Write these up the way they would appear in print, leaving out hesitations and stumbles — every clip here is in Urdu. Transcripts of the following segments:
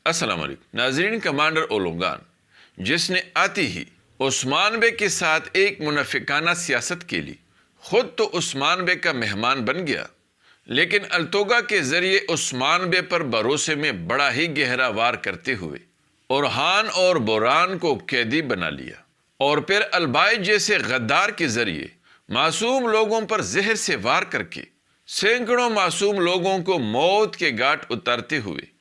السلام علیکم ناظرین، کمانڈر اولونگان جس نے آتی ہی عثمان بے کے ساتھ ایک منافقانہ سیاست کے لی، خود تو عثمان بے کا مہمان بن گیا، لیکن التوگا کے ذریعے عثمان بے پر بھروسے میں بڑا ہی گہرا وار کرتے ہوئے اورہان اور بوران کو قیدی بنا لیا، اور پھر البائی جیسے غدار کے ذریعے معصوم لوگوں پر زہر سے وار کر کے سینکڑوں معصوم لوگوں کو موت کے گھاٹ اتارتے ہوئے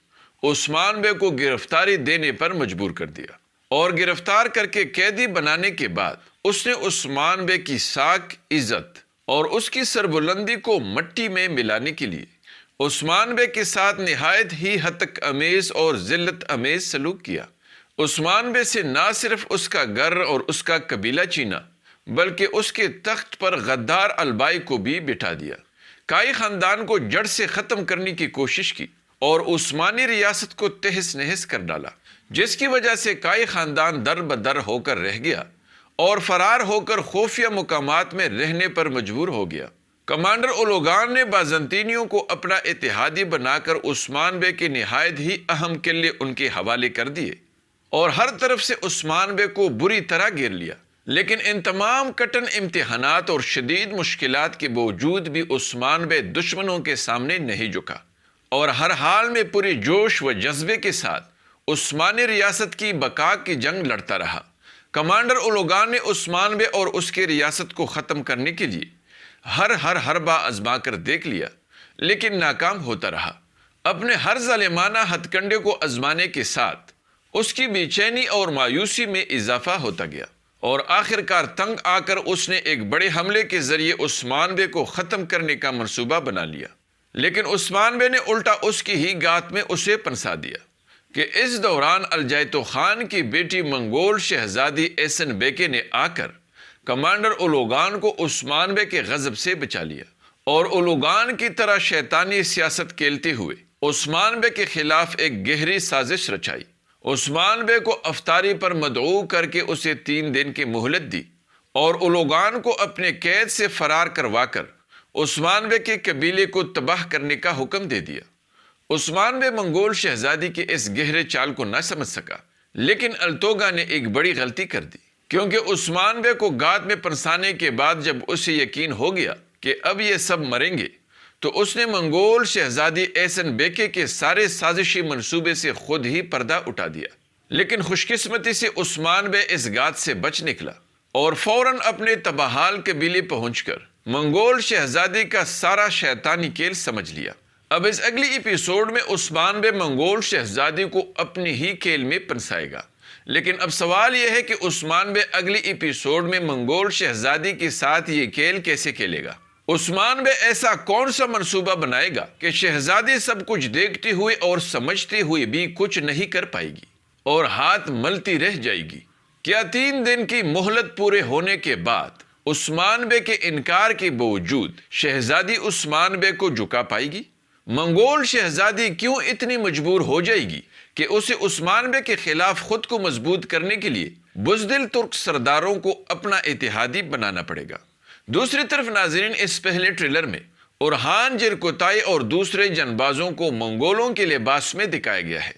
عثمان بے کو گرفتاری دینے پر مجبور کر دیا، اور گرفتار کر کے قیدی بنانے کے بعد اس نے عثمان بے کی ساکھ، عزت اور اس کی سربلندی کو مٹی میں ملانے کے لیے عثمان بے کے ساتھ نہایت ہی ہتک امیز اور ذلت امیز سلوک کیا۔ عثمان بے سے نہ صرف اس کا گھر اور اس کا قبیلہ چینا، بلکہ اس کے تخت پر غدار البائی کو بھی بٹھا دیا، کائی خاندان کو جڑ سے ختم کرنے کی کوشش کی اور عثمانی ریاست کو تہس نہس کر ڈالا، جس کی وجہ سے کائی خاندان در بدر ہو کر رہ گیا اور فرار ہو کر خفیہ مقامات میں رہنے پر مجبور ہو گیا۔ کمانڈر اولوگان نے بازنطینیوں کو اپنا اتحادی بنا کر عثمان بے کے نہایت ہی اہم قلعے ان کے حوالے کر دیے اور ہر طرف سے عثمان بے کو بری طرح گھیر لیا، لیکن ان تمام کٹن امتحانات اور شدید مشکلات کے باوجود بھی عثمان بے دشمنوں کے سامنے نہیں جھکا اور ہر حال میں پوری جوش و جذبے کے ساتھ عثمانی ریاست کی بقا کی جنگ لڑتا رہا۔ کمانڈر اولوگان نے عثمان بے اور اس کی ریاست کو ختم کرنے کے لیے ہر حربہ آزما کر دیکھ لیا، لیکن ناکام ہوتا رہا۔ اپنے ہر ظالمانہ ہتھ کنڈے کو آزمانے کے ساتھ اس کی بے چینی اور مایوسی میں اضافہ ہوتا گیا، اور آخرکار تنگ آ کر اس نے ایک بڑے حملے کے ذریعے عثمان بے کو ختم کرنے کا منصوبہ بنا لیا، لیکن عثمان بے نے الٹا اس کی ہی گات میں اسے پنسا دیا کہ اس دوران الجائتو خان کی بیٹی منگول شہزادی ایسن بیکے نے آ کر کمانڈر اولوگان کو عثمان بے کے غضب سے بچا لیا اور اولوگان کی طرح شیطانی سیاست کھیلتے ہوئے عثمان بے کے خلاف ایک گہری سازش رچائی۔ عثمان بے کو افطاری پر مدعو کر کے اسے 3 دن کی مہلت دی اور اولوگان کو اپنے قید سے فرار کروا کر عثمان بے کے قبیلے کو تباہ کرنے کا حکم دے دیا۔ عثمان بے منگول شہزادی کے اس گہرے چال کو نہ سمجھ سکا، لیکن التوگا نے ایک بڑی غلطی کر دی، کیونکہ عثمان بے کو گات میں پنسانے کے بعد جب اسے یقین ہو گیا کہ اب یہ سب مریں گے، تو اس نے منگول شہزادی ایسن بیکے کے سارے سازشی منصوبے سے خود ہی پردہ اٹھا دیا۔ لیکن خوش قسمتی سے عثمان بے اس گات سے بچ نکلا اور فوراً اپنے تباہال قبیلے پہنچ کر منگول شہزادی کا سارا شیطانی کھیل سمجھ لیا۔ اب اس اگلی ایپیسوڈ میں عثمان بے منگول شہزادی کو اپنی ہی کھیل میں پنسائے گا، لیکن اب سوال یہ ہے کہ عثمان بے اگلی ایپیسوڈ میں منگول شہزادی کے ساتھ یہ کھیل کیسے کھیلے گا؟ عثمان بے ایسا کون سا منصوبہ بنائے گا کہ شہزادی سب کچھ دیکھتی ہوئے اور سمجھتی ہوئے بھی کچھ نہیں کر پائے گی اور ہاتھ ملتی رہ جائے گی؟ کیا 3 دن کی مہلت پورے ہونے کے بعد عثمان بے کے انکار کے باوجود شہزادی عثمان بے کو جھکا پائے گی؟ منگول شہزادی کیوں اتنی مجبور ہو جائے گی کہ اسے عثمان بے کے خلاف خود کو مضبوط کرنے کے لیے بزدل ترک سرداروں کو اپنا اتحادی بنانا پڑے گا؟ دوسری طرف ناظرین، اس پہلے ٹریلر میں اورہان جرکوتائی اور دوسرے جنبازوں کو منگولوں کے لباس میں دکھایا گیا ہے،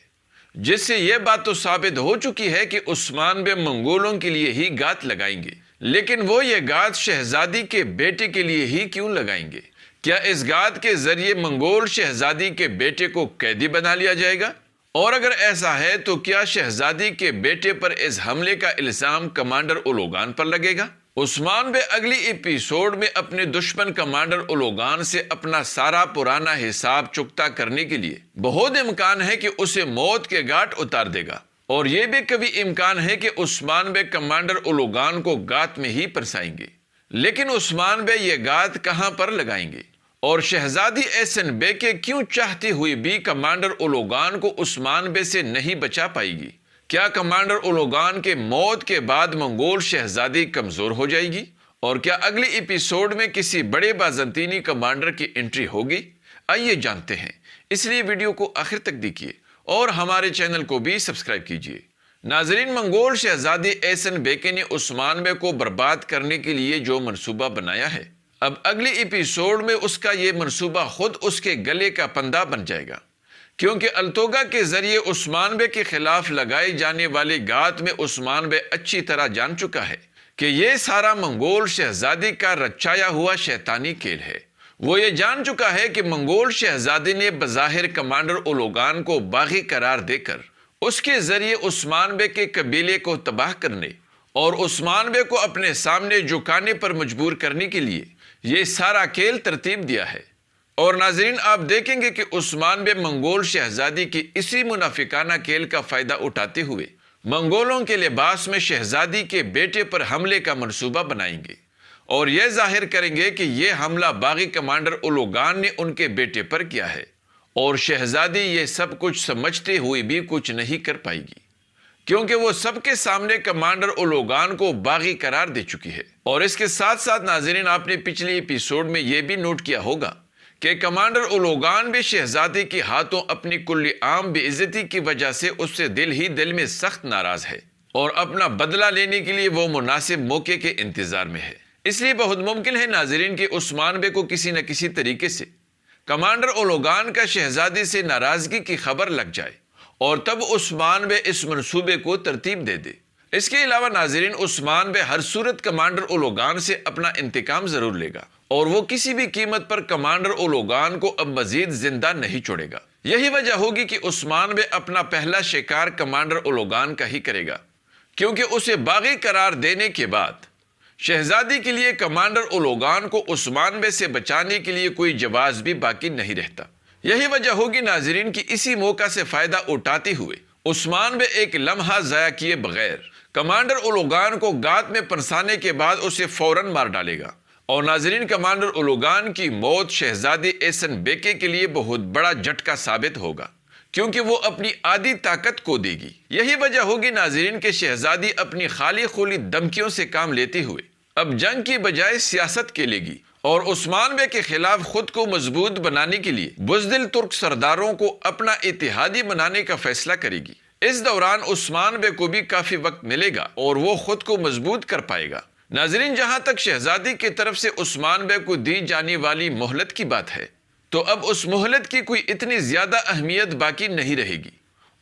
جس سے یہ بات تو ثابت ہو چکی ہے کہ عثمان بے منگولوں کے لیے ہی گات لگائیں گے، لیکن وہ یہ گات شہزادی کے بیٹے کے لیے ہی کیوں لگائیں گے؟ کیا اس گات کے ذریعے منگول شہزادی کے بیٹے کو قیدی بنا لیا جائے گا؟ اور اگر ایسا ہے تو کیا شہزادی کے بیٹے پر اس حملے کا الزام کمانڈر اولوگان پر لگے گا؟ عثمان بے اگلی ایپیسوڈ میں اپنے دشمن کمانڈر اولوگان سے اپنا سارا پرانا حساب چکتا کرنے کے لیے بہت امکان ہے کہ اسے موت کے گھاٹ اتار دے گا، اور یہ بھی کبھی امکان ہے کہ عثمان بے کمانڈر اولوگان کو گات میں ہی پرسائیں گے۔ لیکن عثمان بے یہ گات کہاں پر لگائیں گے؟ اور شہزادی ایسن بیکے کیوں چاہتی ہوئی بھی کمانڈر اولوگان کو عثمان بے سے نہیں بچا پائے گی؟ کیا کمانڈر اولوگان کے موت کے بعد منگول شہزادی کمزور ہو جائے گی؟ اور کیا اگلی ایپیسوڈ میں کسی بڑے بازنطینی کمانڈر کی انٹری ہوگی؟ آئیے جانتے ہیں، اس لیے ویڈیو کو آخر تک دیکھیے اور ہمارے چینل کو بھی سبسکرائب کیجیے۔ ناظرین، منگول شہزادی ایسن بیکے نے عثمان بے کو برباد کرنے کے لیے جو منصوبہ بنایا ہے، اب اگلی ایپیسوڈ میں اس کا یہ منصوبہ خود اس کے گلے کا پندہ بن جائے گا۔ کیونکہ التوگا کے ذریعے عثمان بے کے خلاف لگائے جانے والے گات میں عثمان بے اچھی طرح جان چکا ہے کہ یہ سارا منگول شہزادی کا رچایا ہوا شیطانی کھیل ہے۔ وہ یہ جان چکا ہے کہ منگول شہزادی نے بظاہر کمانڈر اولوگان کو باغی قرار دے کر اس کے ذریعے عثمان بے کے قبیلے کو تباہ کرنے اور عثمان بے کو اپنے سامنے جھکانے پر مجبور کرنے کے لیے یہ سارا کھیل ترتیب دیا ہے۔ اور ناظرین، آپ دیکھیں گے کہ عثمان بے منگول شہزادی کی اسی منافقانہ کھیل کا فائدہ اٹھاتے ہوئے منگولوں کے لباس میں شہزادی کے بیٹے پر حملے کا منصوبہ بنائیں گے اور یہ ظاہر کریں گے کہ یہ حملہ باغی کمانڈر اولوگان نے ان کے بیٹے پر کیا ہے، اور شہزادی یہ سب کچھ سمجھتے ہوئے بھی کچھ نہیں کر پائے گی، کیونکہ وہ سب کے سامنے کمانڈر اولوگان کو باغی قرار دے چکی ہے۔ اور اس کے ساتھ ساتھ ناظرین، آپ نے پچھلی ایپیسوڈ میں یہ بھی نوٹ کیا ہوگا کہ کمانڈر اولوگان بھی شہزادی کے ہاتھوں اپنی کل عام بے عزتی کی وجہ سے اس سے دل میں سخت ناراض ہے اور اپنا بدلہ لینے کے لیے وہ مناسب موقع کے انتظار میں ہے۔ اس لیے بہت ممکن ہے ناظرین کہ عثمان بے کو کسی نہ کسی طریقے سے کمانڈر اولوگان کا شہزادی سے ناراضگی کی خبر لگ جائے اور تب عثمان بے اس منصوبے کو ترتیب دے دے۔ اس کے علاوہ ناظرین، عثمان بے ہر صورت کمانڈر اولوگان سے اپنا انتقام ضرور لے گا اور وہ کسی بھی قیمت پر کمانڈر اولوگان کو اب مزید زندہ نہیں چھوڑے گا۔ یہی وجہ ہوگی کہ عثمان بے اپنا پہلا شکار کمانڈر اولوگان کا ہی کرے گا، کیونکہ اسے باغی قرار دینے کے بعد شہزادی کے لیے کمانڈر اولوگان کو عثمان بے سے بچانے کے لیے کوئی جواز بھی باقی نہیں رہتا۔ یہی وجہ ہوگی ناظرین کہ اسی موقع سے فائدہ اٹھاتے ہوئے عثمان بے ایک لمحہ ضائع کیے بغیر کمانڈر اولوگان کو گات میں پنسانے کے بعد اسے فوراً مار ڈالے گا۔ اور ناظرین، کمانڈر اولوگان کی موت شہزادی ایسن بیکے کے لیے بہت بڑا جھٹکا ثابت ہوگا، کیونکہ وہ اپنی آدھی طاقت کو دے گی۔ یہی وجہ ہوگی ناظرین کہ شہزادی اپنی خالی خولی دھمکیوں سے کام لیتے ہوئے اب جنگ کی بجائے سیاست کھیلے گی اور عثمان بے کے خلاف خود کو مضبوط بنانے کے لیے بزدل ترک سرداروں کو اپنا اتحادی بنانے کا فیصلہ کرے گی۔ اس دوران عثمان بے کو بھی کافی وقت ملے گا اور وہ خود کو مضبوط کر پائے گا۔ ناظرین، جہاں تک شہزادی کی طرف سے عثمان بے کو دی جانے والی مہلت کی بات ہے تو اب اس مہلت کی کوئی اتنی زیادہ اہمیت باقی نہیں رہے گی،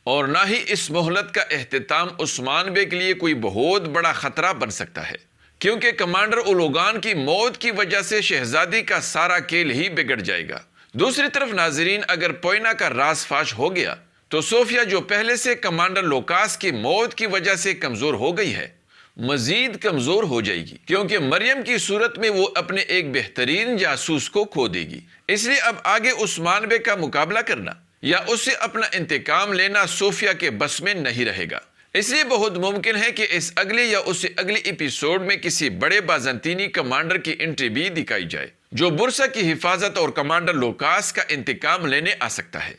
اور نہ ہی اس مہلت کا اختتام عثمان بے کے لیے کوئی بہت بڑا خطرہ بن سکتا ہے، کیونکہ کمانڈر اولوگان کی موت کی وجہ سے شہزادی کا سارا کھیل ہی بگڑ جائے گا۔ دوسری طرف ناظرین، اگر پوئنا کا راز فاش ہو گیا تو صوفیہ، جو پہلے سے کمانڈر لوکاس کی موت کی وجہ سے کمزور ہو گئی ہے، مزید کمزور ہو جائے گی، کیونکہ مریم کی صورت میں وہ اپنے ایک بہترین جاسوس کو کھو دے گی۔ اس لیے اب آگے عثمان بے کا مقابلہ کرنا یا اس سے اپنا انتقام لینا صوفیہ کے بس میں نہیں رہے گا۔ اس لیے بہت ممکن ہے کہ اس اگلے یا اس سے اگلی ایپیسوڈ میں کسی بڑے بازنطینی کمانڈر کی انٹری بھی دکھائی جائے جو برسا کی حفاظت اور کمانڈر لوکاس کا انتقام لینے آ سکتا ہے۔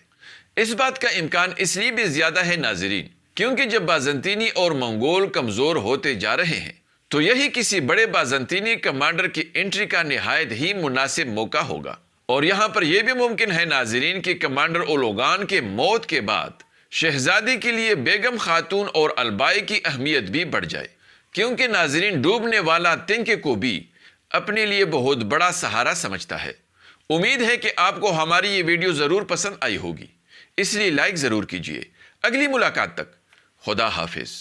اس بات کا امکان اس لیے بھی زیادہ ہے ناظرین کیونکہ جب بازنطینی اور منگول کمزور ہوتے جا رہے ہیں تو یہی کسی بڑے بازنطینی کمانڈر کی انٹری کا نہایت ہی مناسب موقع ہوگا۔ اور یہاں پر یہ بھی ممکن ہے ناظرین کہ کمانڈر اولوگان کے موت کے بعد شہزادی کے لیے بیگم خاتون اور البائی کی اہمیت بھی بڑھ جائے، کیونکہ ناظرین ڈوبنے والا تنکے کو بھی اپنے لیے بہت بڑا سہارا سمجھتا ہے۔ امید ہے کہ آپ کو ہماری یہ ویڈیو ضرور پسند آئی ہوگی، اس لیے لائک ضرور کیجئے۔ اگلی ملاقات تک خدا حافظ۔